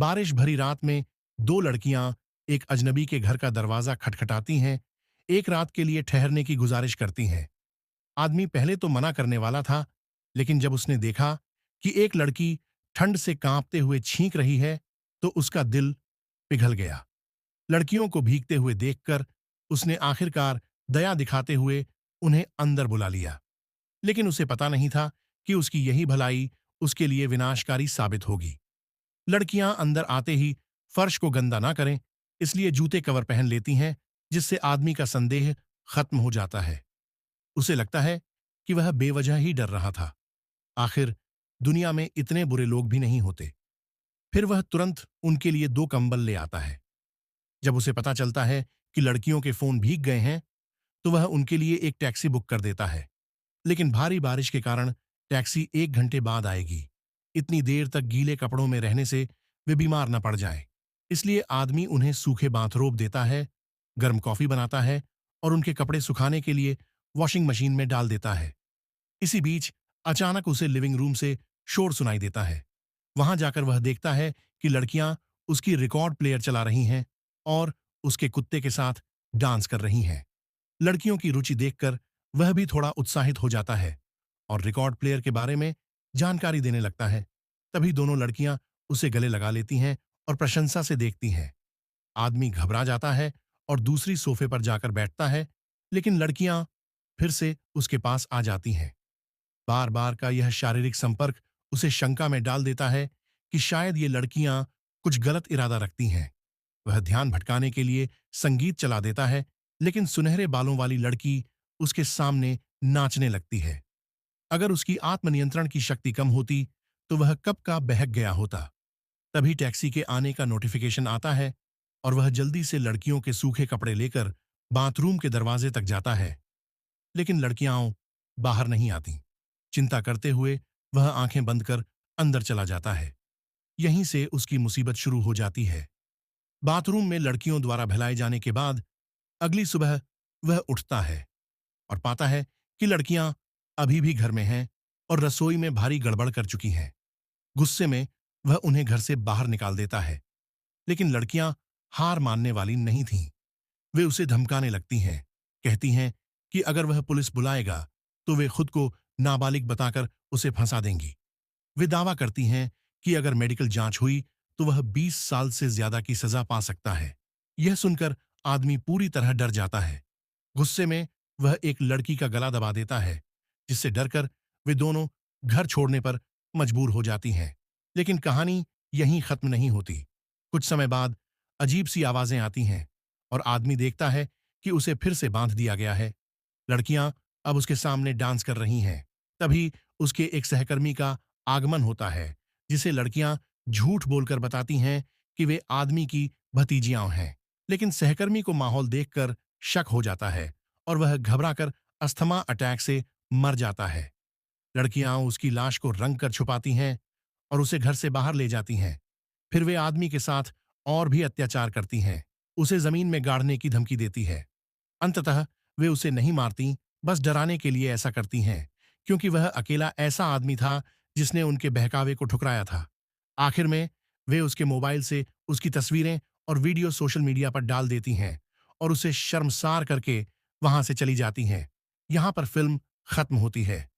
बारिश भरी रात में दो लड़कियां एक अजनबी के घर का दरवाजा खटखटाती हैं। एक रात के लिए ठहरने की गुजारिश करती हैं। आदमी पहले तो मना करने वाला था, लेकिन जब उसने देखा कि एक लड़की ठंड से कांपते हुए छींक रही है, तो उसका दिल पिघल गया। लड़कियों को भीगते हुए देखकर उसने आखिरकार दया दिखाते हुए उन्हें अंदर बुला लिया। लेकिन उसे पता नहीं था कि उसकी यही भलाई उसके लिए विनाशकारी साबित होगी। लड़कियां अंदर आते ही फर्श को गंदा ना करें, इसलिए जूते कवर पहन लेती हैं, जिससे आदमी का संदेह खत्म हो जाता है। उसे लगता है कि वह बेवजह ही डर रहा था। आखिर दुनिया में इतने बुरे लोग भी नहीं होते। फिर वह तुरंत उनके लिए दो कंबल ले आता है। जब उसे पता चलता है कि लड़कियों के फोन भीग गए हैं, तो वह उनके लिए एक टैक्सी बुक कर देता है। लेकिन भारी बारिश के कारण टैक्सी 1 घंटे बाद आएगी। इतनी देर तक गीले कपड़ों में रहने से वे बीमार न पड़ जाएं। इसलिए आदमी उन्हें सूखे बाथरोब देता है, गर्म कॉफी बनाता है और उनके कपड़े सुखाने के लिए वॉशिंग मशीन में डाल देता है। इसी बीच अचानक उसे लिविंग रूम से शोर सुनाई देता है। वहां जाकर वह देखता है कि लड़कियां उसकी रिकॉर्ड प्लेयर चला रही हैं और उसके कुत्ते के साथ डांस कर रही हैं। लड़कियों की रुचि देखकर वह भी थोड़ा उत्साहित हो जाता है और रिकॉर्ड प्लेयर के बारे में जानकारी देने लगता है। तभी दोनों लड़कियां उसे गले लगा लेती हैं और प्रशंसा से देखती हैं। आदमी घबरा जाता है और दूसरी सोफे पर जाकर बैठता है, लेकिन लड़कियां फिर से उसके पास आ जाती हैं। बार बार का यह शारीरिक संपर्क उसे शंका में डाल देता है कि शायद ये लड़कियां कुछ गलत इरादा रखती हैं। वह ध्यान भटकाने के लिए संगीत चला देता है, लेकिन सुनहरे बालों वाली लड़की उसके सामने नाचने लगती है। अगर उसकी आत्मनियंत्रण की शक्ति कम होती तो वह कब का बहक गया होता। तभी टैक्सी के आने का नोटिफिकेशन आता है और वह जल्दी से लड़कियों के सूखे कपड़े लेकर बाथरूम के दरवाजे तक जाता है। लेकिन लड़कियां बाहर नहीं आती। चिंता करते हुए वह आंखें बंद कर अंदर चला जाता है। यहीं से उसकी मुसीबत शुरू हो जाती है। बाथरूम में लड़कियों द्वारा बहलाए जाने के बाद अगली सुबह वह उठता है और पाता है कि लड़कियां अभी भी घर में हैं और रसोई में भारी गड़बड़ कर चुकी हैं। गुस्से में वह उन्हें घर से बाहर निकाल देता है, लेकिन लड़कियां हार मानने वाली नहीं थीं। वे उसे धमकाने लगती हैं, कहती हैं कि अगर वह पुलिस बुलाएगा तो वे खुद को नाबालिग बताकर उसे फंसा देंगी। वे दावा करती हैं कि अगर मेडिकल जांच हुई तो वह 20 साल से ज्यादा की सजा पा सकता है। यह सुनकर आदमी पूरी तरह डर जाता है। गुस्से में वह एक लड़की का गला दबा देता है, जिससे डरकर वे दोनों घर छोड़ने पर मजबूर हो जाती हैं। लेकिन कहानी यहीं खत्म नहीं होती। कुछ समय बाद अजीब सी आवाजें आती हैं और आदमी देखता है कि उसे फिर से बांध दिया गया है। लड़कियां अब उसके सामने डांस कर रही हैं। तभी उसके एक सहकर्मी का आगमन होता है, जिसे लड़कियां झूठ बोलकर बताती हैं कि वे आदमी की भतीजियां हैं। लेकिन सहकर्मी को माहौल देखकर शक हो जाता है और वह घबराकर अस्थमा अटैक से मर जाता है। लड़कियां उसकी लाश को रंग कर छुपाती हैं और उसे घर से बाहर ले जाती हैं। फिर वे आदमी के साथ और भी अत्याचार करती हैं, उसे जमीन में गाड़ने की धमकी देती है। अंततः वे उसे नहीं मारती, बस डराने के लिए ऐसा करती हैं, क्योंकि वह अकेला ऐसा आदमी था जिसने उनके बहकावे को ठुकराया था। आखिर में वे उसके मोबाइल से उसकी तस्वीरें और वीडियो सोशल मीडिया पर डाल देती हैं और उसे शर्मसार करके वहां से चली जाती हैं। यहां पर फिल्म खत्म होती है।